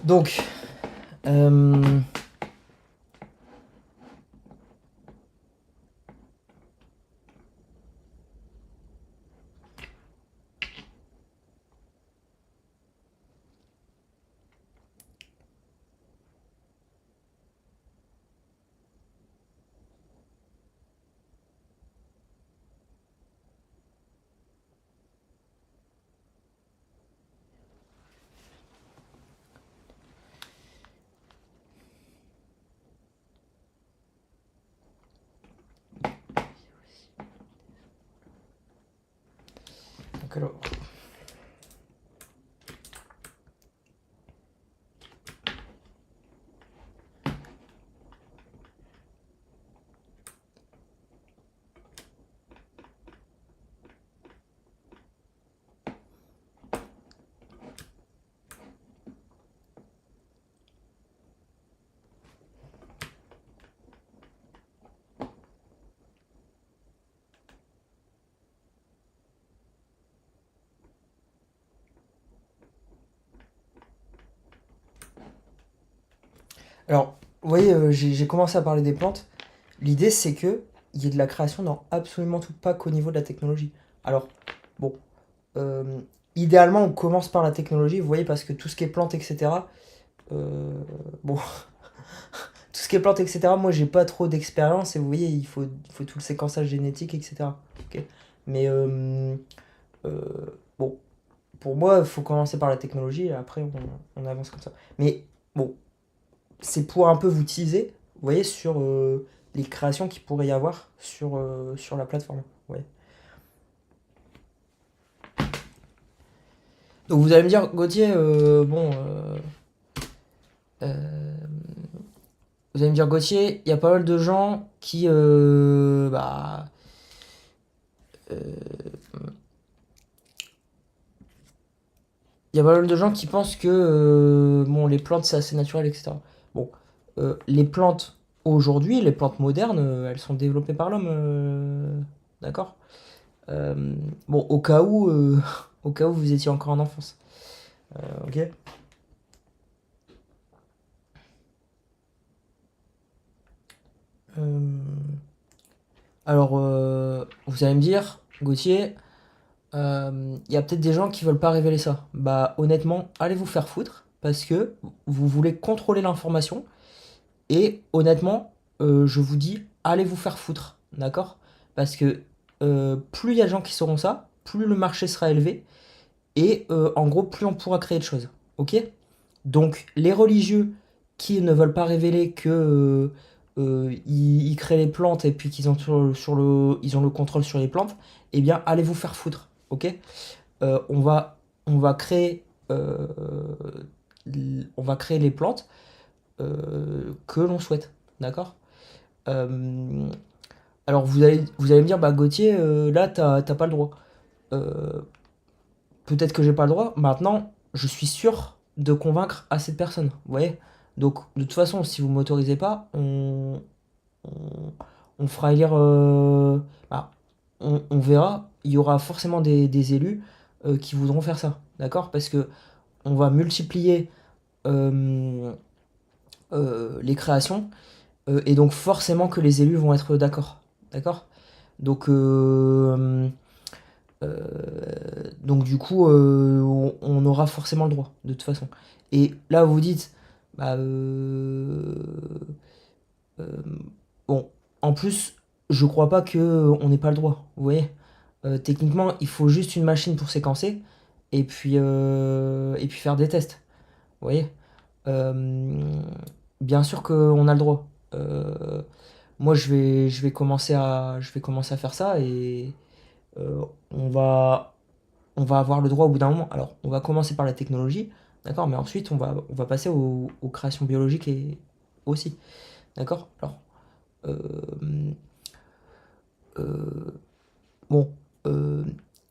Donc, euh, donc alors, alors, vous voyez, j'ai commencé à parler des plantes. L'idée, c'est que il y ait de la création dans absolument tout, pas qu'au niveau de la technologie. Alors, bon, euh, idéalement, on commence par la technologie, vous voyez, parce que tout ce qui est plantes, etc. Bon, tout ce qui est plantes, etc. Moi, j'ai pas trop d'expérience et vous voyez, il faut tout le séquençage génétique, etc. Ok. Mais euh, bon, pour moi, il faut commencer par la technologie et après on avance comme ça. Mais bon, c'est pour un peu vous teaser, vous voyez, sur les créations qu'il pourrait y avoir sur la plateforme. Ouais. Donc vous allez me dire, Gauthier, bon, euh, vous allez me dire, Gauthier, il y a pas mal de gens qui, il y a pas mal de gens qui pensent que bon, les plantes c'est assez naturel, etc. Bon, les plantes aujourd'hui, les plantes modernes, elles sont développées par l'homme, d'accord. Bon, au cas où vous étiez encore en enfance, ok. Euh, alors, vous allez me dire, Gauthier, il y a peut-être des gens qui veulent pas révéler ça. Bah, honnêtement, allez vous faire foutre parce que vous voulez contrôler l'information. Et honnêtement, je vous dis, allez vous faire foutre, d'accord? Parce que plus il y a de gens qui sauront ça, plus le marché sera élevé, et en gros, plus on pourra créer de choses, ok? Donc, les religieux qui ne veulent pas révéler que ils créent les plantes et puis qu'ils ont ils ont le contrôle sur les plantes, eh bien, allez vous faire foutre, ok? On va créer, on va créer les plantes que l'on souhaite, d'accord? Euh, alors vous allez me dire, bah Gauthier, là t'as pas le droit. Euh, Peut-être que j'ai pas le droit. Maintenant, je suis sûr de convaincre assez de personnes. Vous voyez? Donc de toute façon, si vous m'autorisez pas, on, on fera élire. Bah, on verra. Il y aura forcément des élus qui voudront faire ça, d'accord? Parce que on va multiplier euh, les créations et donc forcément que les élus vont être d'accord, d'accord? Donc, donc du coup, on aura forcément le droit, de toute façon. Et là, vous dites, bah, euh, bon, en plus, je crois pas que on n'ait pas le droit, vous voyez? Techniquement, il faut juste une machine pour séquencer et puis faire des tests, vous voyez? Euh, Bien sûr qu'on a le droit. Moi, je vais commencer à faire ça et euh, on va, on va avoir le droit au bout d'un moment. Alors, on va commencer par la technologie, d'accord, mais ensuite, on va passer aux créations biologiques et aussi, d'accord? Alors, euh, euh, bon, euh,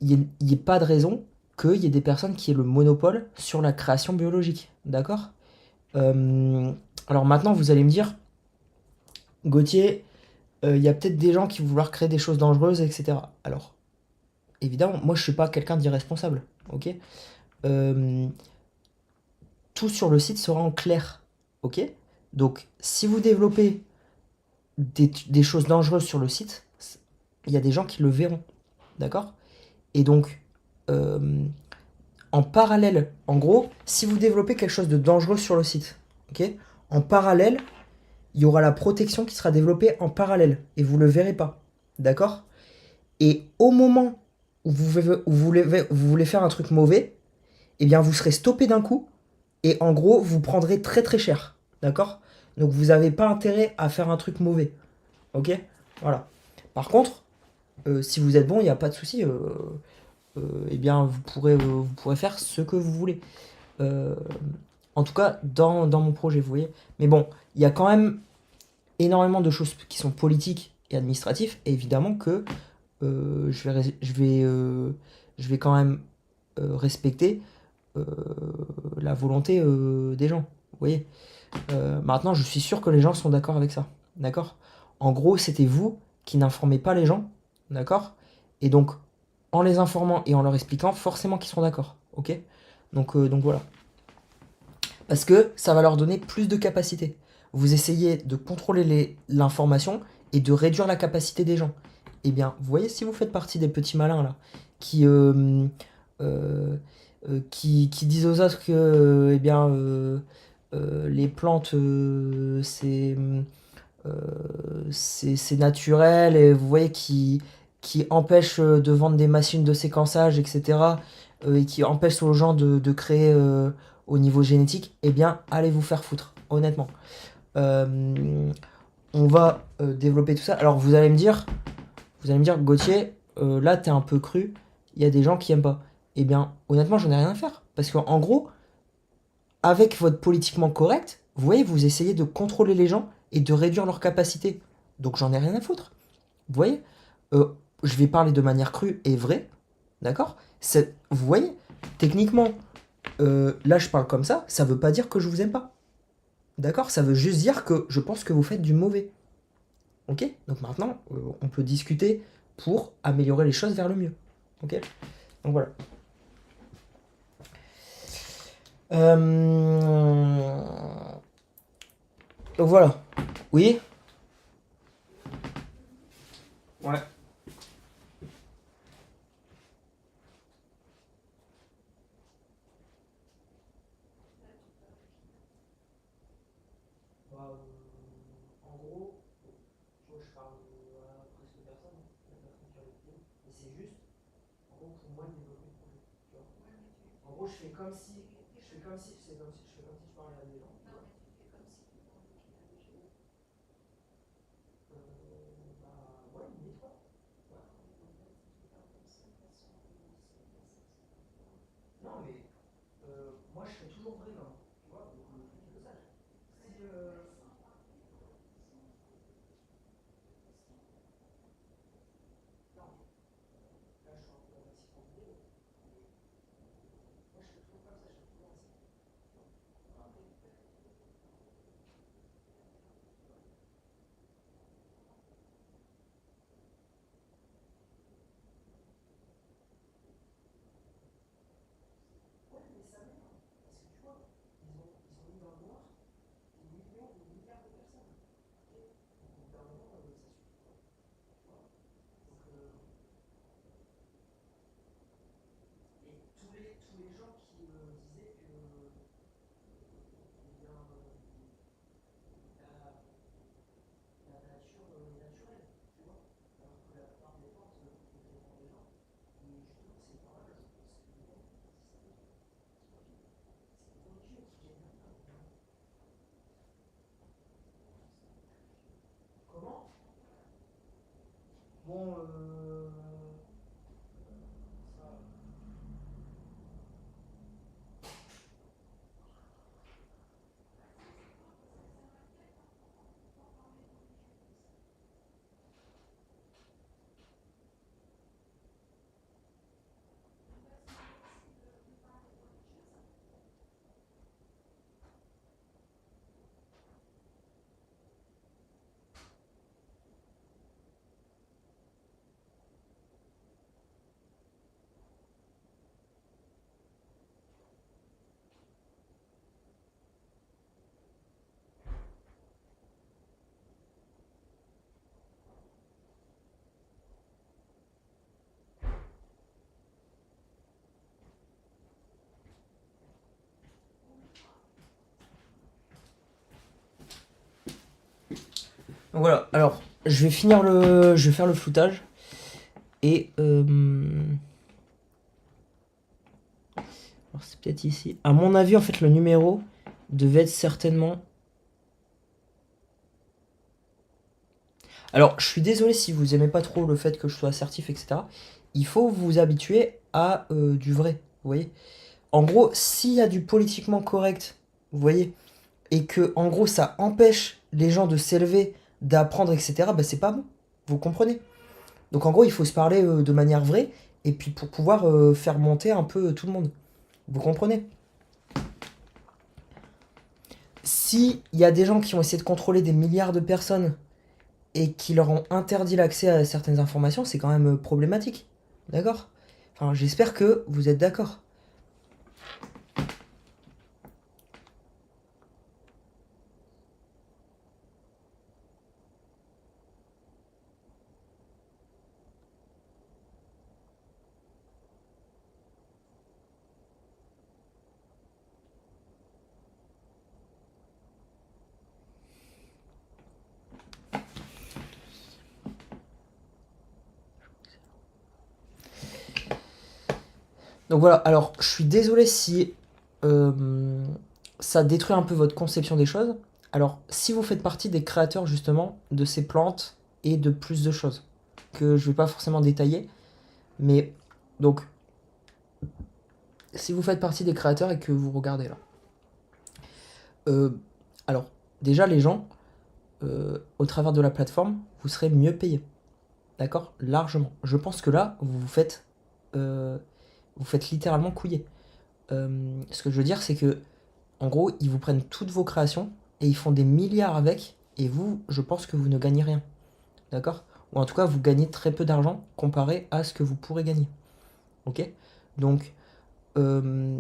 il n'y ait pas de raison qu'il y ait des personnes qui aient le monopole sur la création biologique, d'accord? Euh, alors maintenant, vous allez me dire, Gauthier, il y a peut-être des gens qui vont vouloir créer des choses dangereuses, etc. Alors, évidemment, moi je suis pas quelqu'un d'irresponsable, ok? Euh, tout sur le site sera en clair. Ok? Donc, si vous développez des choses dangereuses sur le site, il y a des gens qui le verront. D'accord? Et donc, euh, en parallèle, en gros, si vous développez quelque chose de dangereux sur le site, ok? En parallèle, il y aura la protection qui sera développée en parallèle et vous ne le verrez pas. D'accord? Et au moment où vous voulez faire un truc mauvais, eh bien vous serez stoppé d'un coup et en gros vous prendrez très très cher. D'accord? Donc vous n'avez pas intérêt à faire un truc mauvais. Ok? Voilà. Par contre, si vous êtes bon, il n'y a pas de souci. Eh bien vous pourrez faire ce que vous voulez. Euh, en tout cas, dans mon projet, vous voyez. Mais bon, il y a quand même énormément de choses qui sont politiques et administratives. Et évidemment que je vais quand même respecter euh, la volonté des gens. Vous voyez. Maintenant, je suis sûr que les gens sont d'accord avec ça. D'accord? En gros, c'était vous qui n'informez pas les gens. D'accord? Et donc, en les informant et en leur expliquant, forcément qu'ils seront d'accord. Ok? Donc voilà. Parce que ça va leur donner plus de capacité. Vous essayez de contrôler l'information et de réduire la capacité des gens. Eh bien, vous voyez, si vous faites partie des petits malins là, qui, euh, euh, qui disent aux autres que eh bien, les plantes, euh, c'est naturel, et vous voyez, qui empêchent de vendre des machines de séquençage, etc., et qui empêchent aux gens de créer au niveau génétique, eh bien, allez vous faire foutre, honnêtement. Euh, on va développer tout ça. Alors, vous allez me dire, Gauthier, là, t'es un peu cru, il y a des gens qui aiment pas. Eh bien, honnêtement, j'en ai rien à faire. Parce qu'en gros, avec votre politiquement correct, vous voyez, vous essayez de contrôler les gens et de réduire leurs capacités. Donc j'en ai rien à foutre. Vous voyez. Euh, je vais parler de manière crue et vraie, d'accord? Vous voyez, techniquement, là je parle comme ça veut pas dire que je vous aime pas. D'accord? Ça veut juste dire que je pense que vous faites du mauvais. Ok? Donc maintenant, on peut discuter pour améliorer les choses vers le mieux. Ok? Donc voilà. Donc voilà. Oui? Ouais. Bah, en gros, tu vois, je parle à presque personne, la personne qui a les vidéos, et c'est juste, en gros, pour moi, de développer le projet. Tu vois. En gros, je fais comme si je parlais à des gens. Tu vois. Bah, ouais, limite, ouais. Ouais. Non, mais moi, je fais toujours vrai, non. Tu vois, donc le truc est que ça. Si, non, là, je suis un peu agressif en vidéo. Mais moi, je fais toujours comme ça, je fais toujours ainsi. Donc voilà, alors je vais faire le floutage et alors c'est peut-être ici. À mon avis, en fait, le numéro devait être certainement. Alors, je suis désolé si vous aimez pas trop le fait que je sois assertif, etc. Il faut vous habituer à du vrai, vous voyez. En gros, s'il y a du politiquement correct, vous voyez, et que en gros ça empêche les gens de s'élever, d'apprendre, etc., bah c'est pas bon. Vous comprenez? Donc en gros, il faut se parler de manière vraie, et puis pour pouvoir faire monter un peu tout le monde. Vous comprenez? Si il y a des gens qui ont essayé de contrôler des milliards de personnes et qui leur ont interdit l'accès à certaines informations, c'est quand même problématique. D'accord? Enfin, j'espère que vous êtes d'accord. Donc voilà, alors je suis désolé si euh, ça détruit un peu votre conception des choses. Alors, si vous faites partie des créateurs justement de ces plantes et de plus de choses, que je vais pas forcément détailler, mais donc, si vous faites partie des créateurs et que vous regardez là, euh, alors déjà les gens, au travers de la plateforme, vous serez mieux payés, d'accord? Largement. Je pense que là, vous faites littéralement couiller. Ce que je veux dire, c'est que en gros, ils vous prennent toutes vos créations et ils font des milliards avec. Et vous, je pense que vous ne gagnez rien. D'accord? Ou en tout cas, vous gagnez très peu d'argent comparé à ce que vous pourrez gagner. Ok? Donc, euh,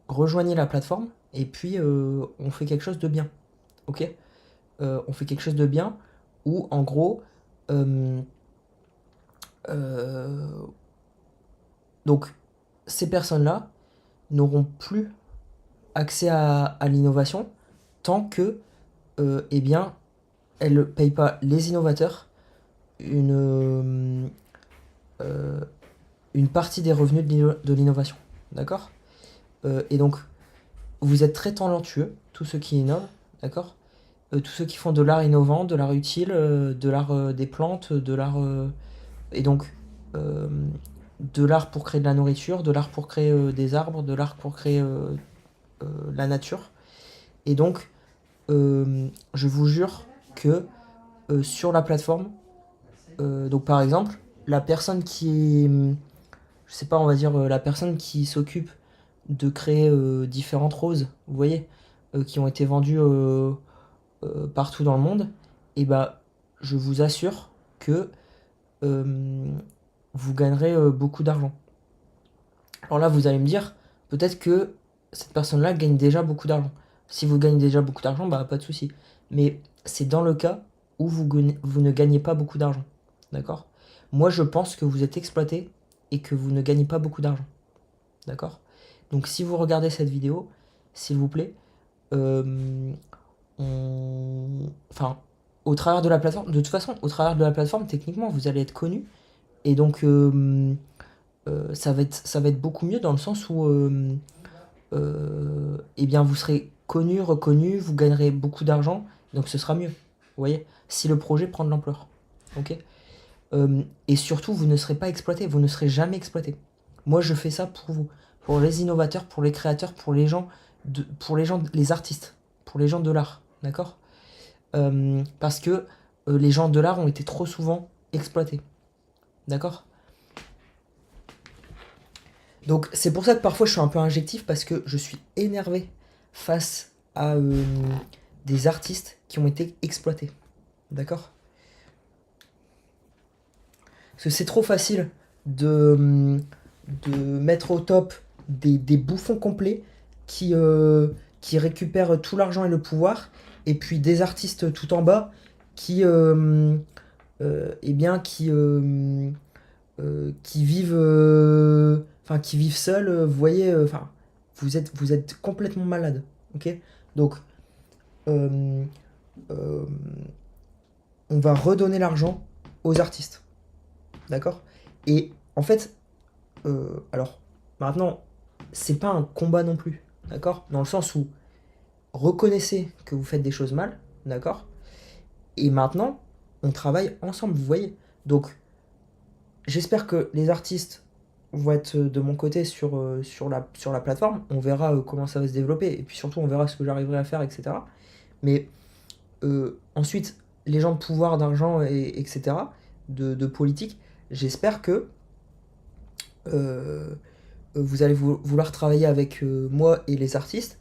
rejoignez la plateforme et puis on fait quelque chose de bien. Ok? On fait quelque chose de bien où, en gros, euh, euh, donc, ces personnes-là n'auront plus accès à l'innovation tant que, eh bien, elles ne payent pas les innovateurs une, euh, une partie des revenus de l'innovation. D'accord? Et donc, vous êtes très talentueux, tous ceux qui innovent, d'accord? Tous ceux qui font de l'art innovant, de l'art utile, de l'art des plantes, de l'art. Et donc, euh, de l'art pour créer de la nourriture, de l'art pour créer des arbres, de l'art pour créer la nature. Et donc, je vous jure que sur la plateforme, donc par exemple, la personne qui est, je sais pas, on va dire la personne qui s'occupe de créer différentes roses, vous voyez, qui ont été vendues partout dans le monde, et bah, je vous assure que euh, vous gagnerez beaucoup d'argent. Alors là, vous allez me dire, peut-être que cette personne-là gagne déjà beaucoup d'argent. Si vous gagnez déjà beaucoup d'argent, bah pas de souci. Mais c'est dans le cas où vous ne gagnez pas beaucoup d'argent. D'accord? Moi, je pense que vous êtes exploité et que vous ne gagnez pas beaucoup d'argent. D'accord? Donc si vous regardez cette vidéo, s'il vous plaît, euh, enfin, au travers de la plateforme, de toute façon, au travers de la plateforme, techniquement, vous allez être connu. Et donc, ça va être beaucoup mieux dans le sens où, eh bien, vous serez connu, reconnu, vous gagnerez beaucoup d'argent, donc ce sera mieux. Vous voyez? Si le projet prend de l'ampleur. Ok? Et surtout, vous ne serez pas exploité, vous ne serez jamais exploité. Moi, je fais ça pour vous, pour les innovateurs, pour les créateurs, pour les gens, les artistes, pour les gens de l'art, d'accord? Parce que les gens de l'art ont été trop souvent exploités, d'accord? Donc c'est pour ça que parfois je suis un peu injectif parce que je suis énervé face à des artistes qui ont été exploités, d'accord? Parce que c'est trop facile de, de mettre au top des bouffons complets qui récupèrent tout l'argent et le pouvoir, et puis des artistes tout en bas qui, eh bien, qui vivent seuls, vous voyez, enfin, vous êtes complètement malade, ok? Donc, euh, euh, on va redonner l'argent aux artistes. D'accord? Et en fait, alors, maintenant, c'est pas un combat non plus. D'accord? Dans le sens où reconnaissez que vous faites des choses mal. D'accord? Et maintenant, on travaille ensemble, vous voyez? Donc, j'espère que les artistes vont être de mon côté sur la plateforme. On verra comment ça va se développer. Et puis surtout, on verra ce que j'arriverai à faire, etc. Mais ensuite, les gens de pouvoir, d'argent, etc., de politique, j'espère que vous allez vouloir travailler avec moi et les artistes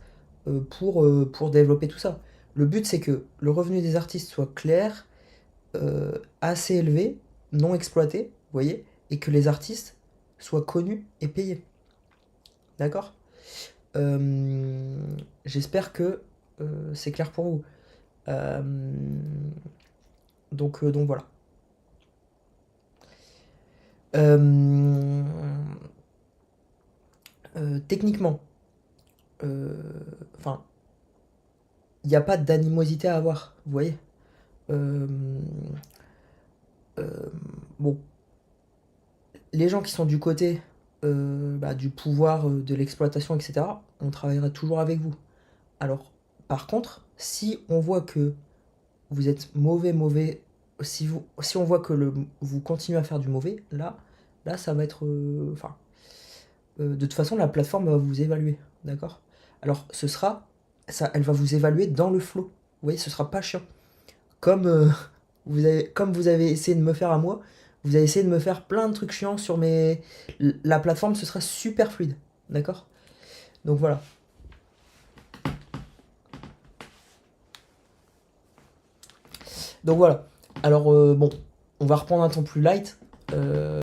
pour développer tout ça. Le but, c'est que le revenu des artistes soit clair, assez élevé, non exploité, vous voyez, et que les artistes soient connus et payés. D'accord? Euh, J'espère que c'est clair pour vous. Euh, donc voilà. Euh, Techniquement, euh, enfin, il n'y a pas d'animosité à avoir, vous voyez. Euh, euh, bon, les gens qui sont du côté du pouvoir, de l'exploitation, etc., on travaillera toujours avec vous. Alors, par contre, si on voit que vous êtes mauvais, si on voit que vous continuez à faire du mauvais, là, ça va être, enfin, de toute façon, la plateforme va vous évaluer, d'accord? Alors, elle va vous évaluer dans le flow. Vous voyez, ce sera pas chiant. Comme comme vous avez essayé de me faire à moi, vous avez essayé de me faire plein de trucs chiants sur mes. La plateforme, ce sera super fluide, d'accord? Donc voilà. Donc voilà. Alors bon, on va reprendre un temps plus light.